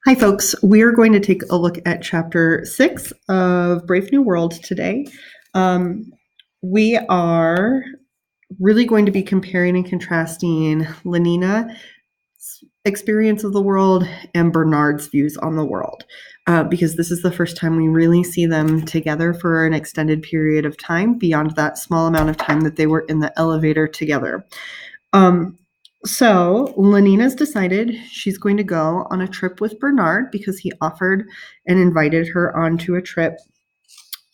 Hi, folks. We're going to take a look at Chapter 6 of Brave New World today. We are really going to be comparing and contrasting Lenina's experience of the world and Bernard's views on the world, because this is the first time we really see them together for an extended period of time beyond that small amount of time that they were in the elevator together. So Lenina's decided she's going to go on a trip with Bernard because he offered and invited her onto a trip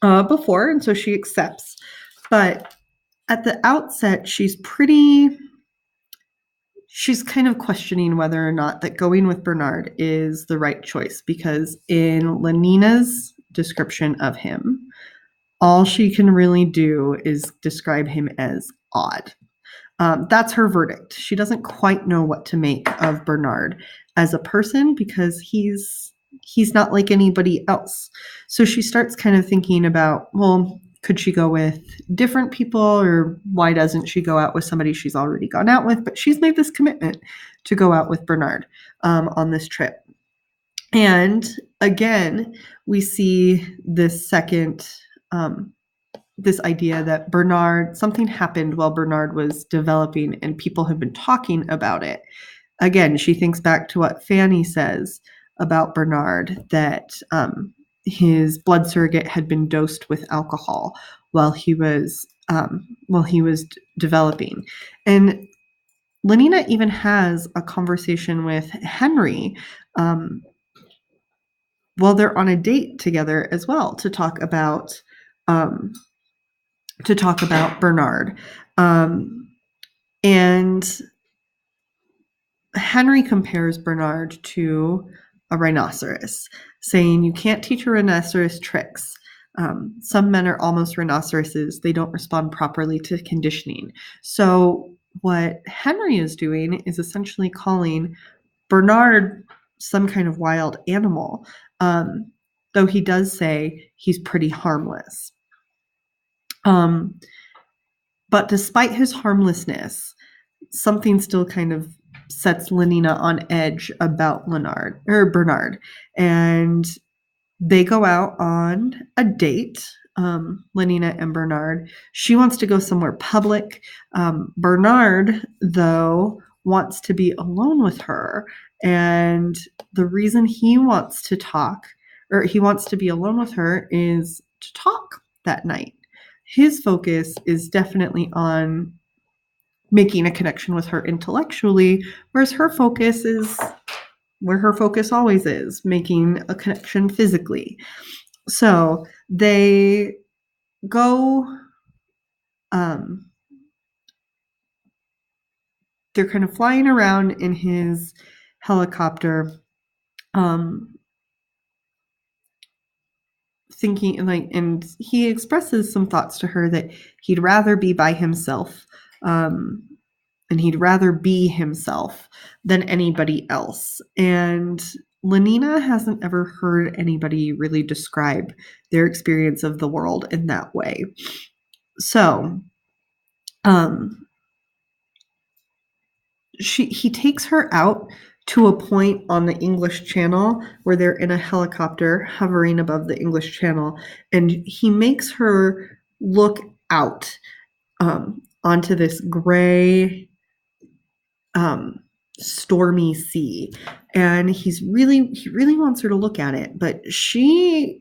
before, and so she accepts. But at the outset, she's kind of questioning whether or not that going with Bernard is the right choice, because in Lenina's description of him, all she can really do is describe him as odd. That's her verdict. She doesn't quite know what to make of Bernard as a person because he's not like anybody else. So she starts kind of thinking about, well, could she go with different people, or why doesn't she go out with somebody she's already gone out with? But she's made this commitment to go out with Bernard on this trip. And again, we see this second this idea that something happened while Bernard was developing and people have been talking about it. Again, she thinks back to what Fanny says about Bernard, that his blood surrogate had been dosed with alcohol while he was developing. And Lenina even has a conversation with Henry while they're on a date together as well to talk about Bernard. And Henry compares Bernard to a rhinoceros, saying you can't teach a rhinoceros tricks. Some men are almost rhinoceroses. They don't respond properly to conditioning. So what Henry is doing is essentially calling Bernard some kind of wild animal, though he does say he's pretty harmless. But despite his harmlessness, something still kind of sets Lenina on edge about Bernard. And they go out on a date, Lenina and Bernard. She wants to go somewhere public. Bernard, though, wants to be alone with her. And the reason he wants to be alone with her is to talk that night. His focus is definitely on making a connection with her intellectually, whereas her focus is where her focus always is, making a connection physically. So they go, they're kind of flying around in his helicopter, thinking and he expresses some thoughts to her that he'd rather be by himself, and he'd rather be himself than anybody else. And Lenina hasn't ever heard anybody really describe their experience of the world in that way. So he takes her out to a point on the English Channel where they're in a helicopter hovering above the English Channel, and he makes her look out onto this gray, stormy sea, and he really wants her to look at it, but she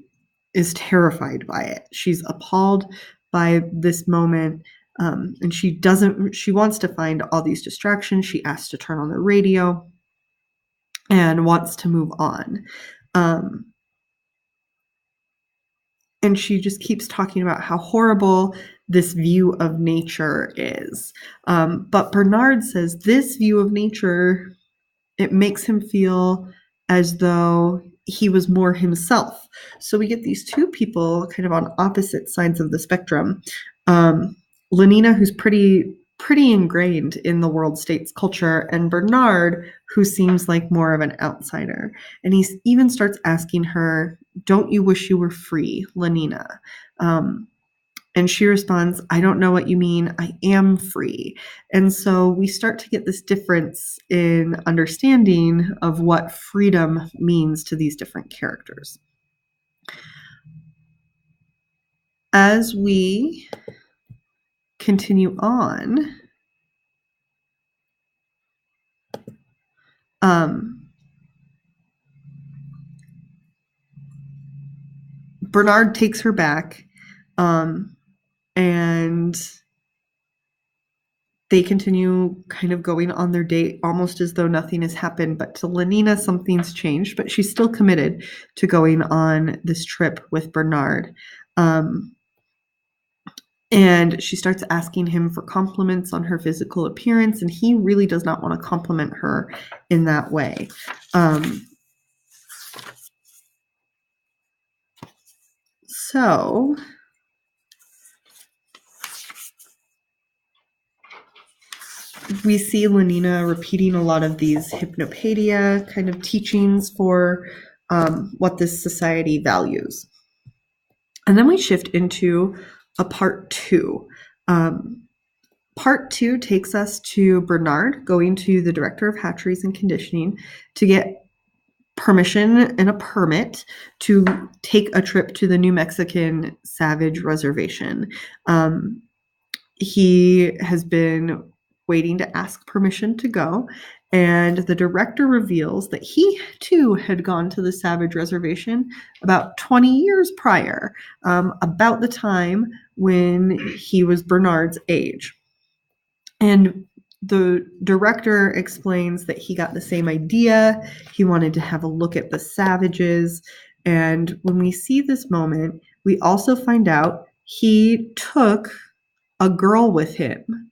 is terrified by it. She's appalled by this moment. And she wants to find all these distractions. She asks to turn on the radio and wants to move on. And she just keeps talking about how horrible this view of nature is. But Bernard says this view of nature, it makes him feel as though he was more himself. So we get these two people kind of on opposite sides of the spectrum. Lenina, who's pretty ingrained in the world states culture, and Bernard, who seems like more of an outsider. And he even starts asking her, "Don't you wish you were free, Lenina?" And she responds, I don't know what you mean. I am free. And so we start to get this difference in understanding of what freedom means to these different characters. As we continue on, Bernard takes her back, and they continue kind of going on their date almost as though nothing has happened. But to Lenina, something's changed, but she's still committed to going on this trip with Bernard. And she starts asking him for compliments on her physical appearance, and he really does not want to compliment her in that way. So we see Lenina repeating a lot of these hypnopaedia kind of teachings for what this society values. And then we shift into a part 2. Part 2 takes us to Bernard going to the director of hatcheries and conditioning to get permission and a permit to take a trip to the New Mexican Savage Reservation. He has been waiting to ask permission to go, and the director reveals that he too had gone to the Savage Reservation about 20 years prior, about the time when he was Bernard's age. And the director explains that he got the same idea. He wanted to have a look at the savages. And when we see this moment, we also find out he took a girl with him,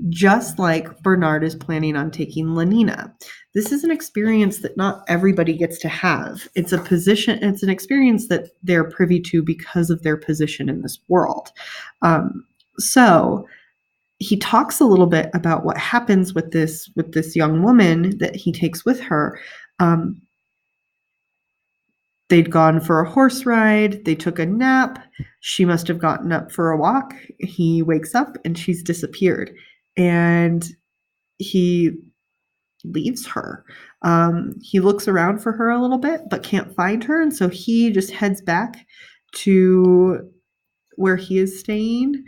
just like Bernard is planning on taking Lenina. This is an experience that not everybody gets to have. It's an experience that they're privy to because of their position in this world. So he talks a little bit about what happens with this young woman that he takes with her. They'd gone for a horse ride. They took a nap. She must have gotten up for a walk. He wakes up and she's disappeared. And he leaves her. He looks around for her a little bit, but can't find her. And so he just heads back to where he is staying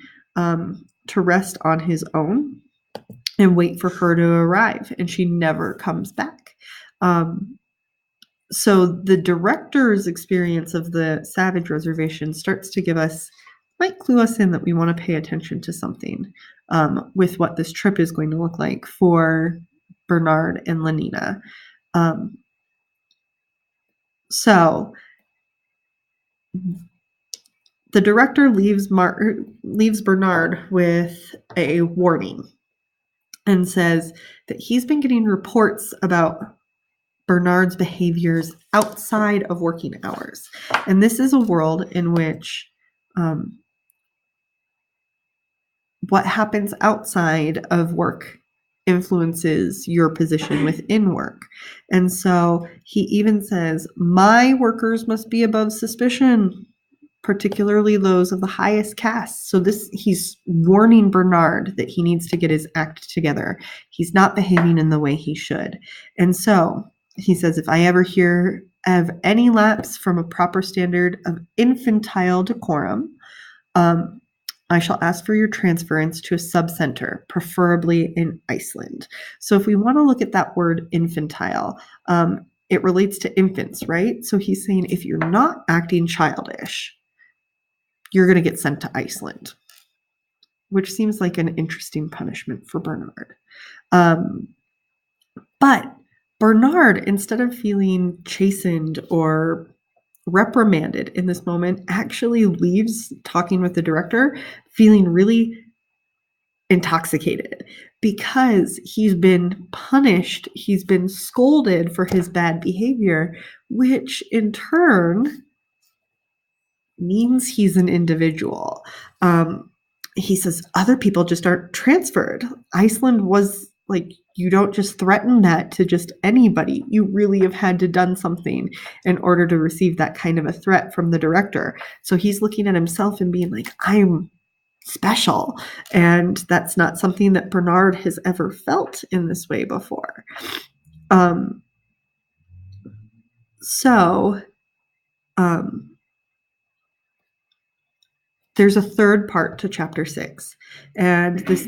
to rest on his own and wait for her to arrive. And she never comes back. So the director's experience of the Savage Reservation starts to might clue us in that we want to pay attention to something with what this trip is going to look like for Bernard and Lenina. So the director leaves Bernard with a warning and says that he's been getting reports about Bernard's behaviors outside of working hours. And this is a world in which what happens outside of work influences your position within work. And so he even says, my workers must be above suspicion, particularly those of the highest caste. So he's warning Bernard that he needs to get his act together. He's not behaving in the way he should. And so he says, if I ever hear of any lapse from a proper standard of infantile decorum, I shall ask for your transference to a subcenter, preferably in Iceland. So if we want to look at that word infantile, it relates to infants, right? So he's saying if you're not acting childish, you're going to get sent to Iceland, which seems like an interesting punishment for Bernard. But Bernard, instead of feeling chastened or reprimanded in this moment, actually leaves talking with the director feeling really intoxicated because he's been punished, he's been scolded for his bad behavior, which in turn means he's an individual. He says other people just aren't transferred. Iceland was like, you don't just threaten that to just anybody. You really have had to done something in order to receive that kind of a threat from the director. So he's looking at himself and being like, I'm special. And that's not something that Bernard has ever felt in this way before. So there's a third part to chapter 6. And this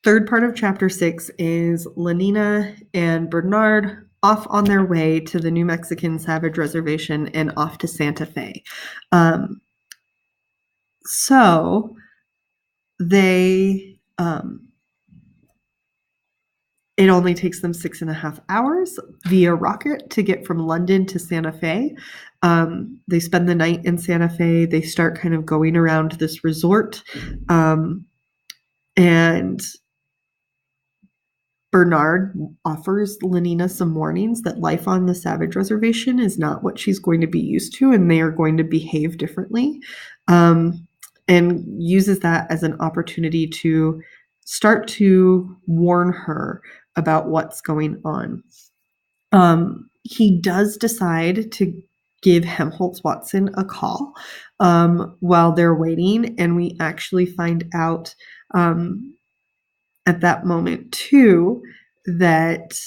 third part of chapter 6 is Lenina and Bernard off on their way to the New Mexican Savage Reservation and off to Santa Fe. So they it only takes them 6.5 hours via rocket to get from London to Santa Fe. They spend the night in Santa Fe. They start kind of going around this resort. And Bernard offers Lenina some warnings that life on the Savage Reservation is not what she's going to be used to, and they are going to behave differently, and uses that as an opportunity to start to warn her about what's going on. He does decide to give Helmholtz Watson a call while they're waiting, and we actually find out at that moment too that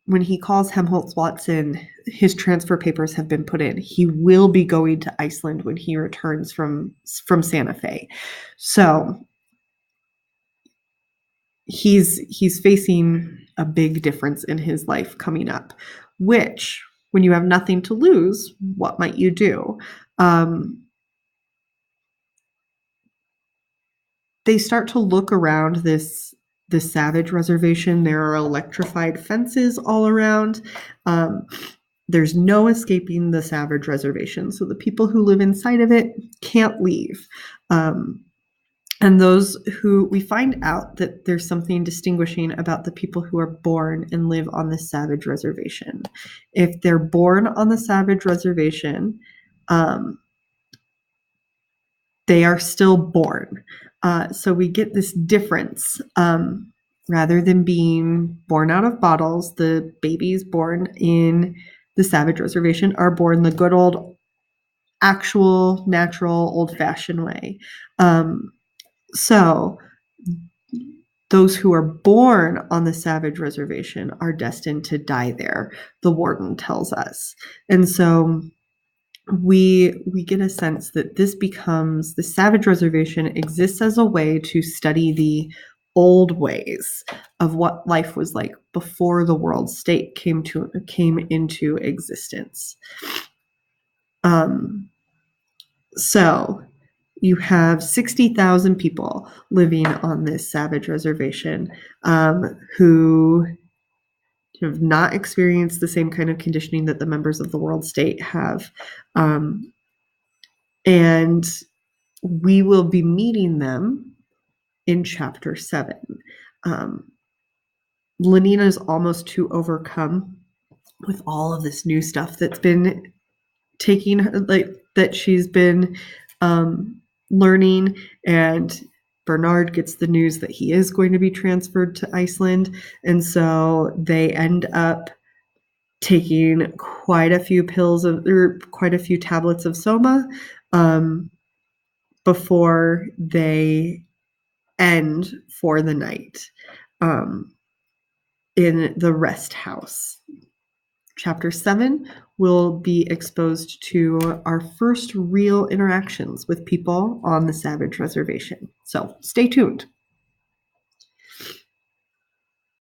when he calls Helmholtz Watson, his transfer papers have been put in. He will be going to Iceland when he returns from Santa Fe. So he's facing a big difference in his life coming up, which when you have nothing to lose, what might you do? They start to look around this Savage Reservation. There are electrified fences all around. There's no escaping the Savage Reservation. So the people who live inside of it can't leave. And those who, we find out that there's something distinguishing about the people who are born and live on the Savage Reservation. If they're born on the Savage Reservation, they are still born. So we get this difference. Rather than being born out of bottles, the babies born in the Savage Reservation are born the good old, actual, natural, old-fashioned way. So those who are born on the Savage Reservation are destined to die there, the warden tells us. And so we get a sense that this becomes, the Savage Reservation exists as a way to study the old ways of what life was like before the world state came into existence. So you have 60,000 people living on this Savage Reservation who have not experienced the same kind of conditioning that the members of the world state have. And we will be meeting them in chapter 7. Lenina is almost too overcome with all of this new stuff that's been taking her, like that she's been learning, and Bernard gets the news that he is going to be transferred to Iceland, and so they end up taking quite a few tablets of soma before they end for the night in the rest house. Chapter 7 will be exposed to our first real interactions with people on the Savage Reservation. So stay tuned.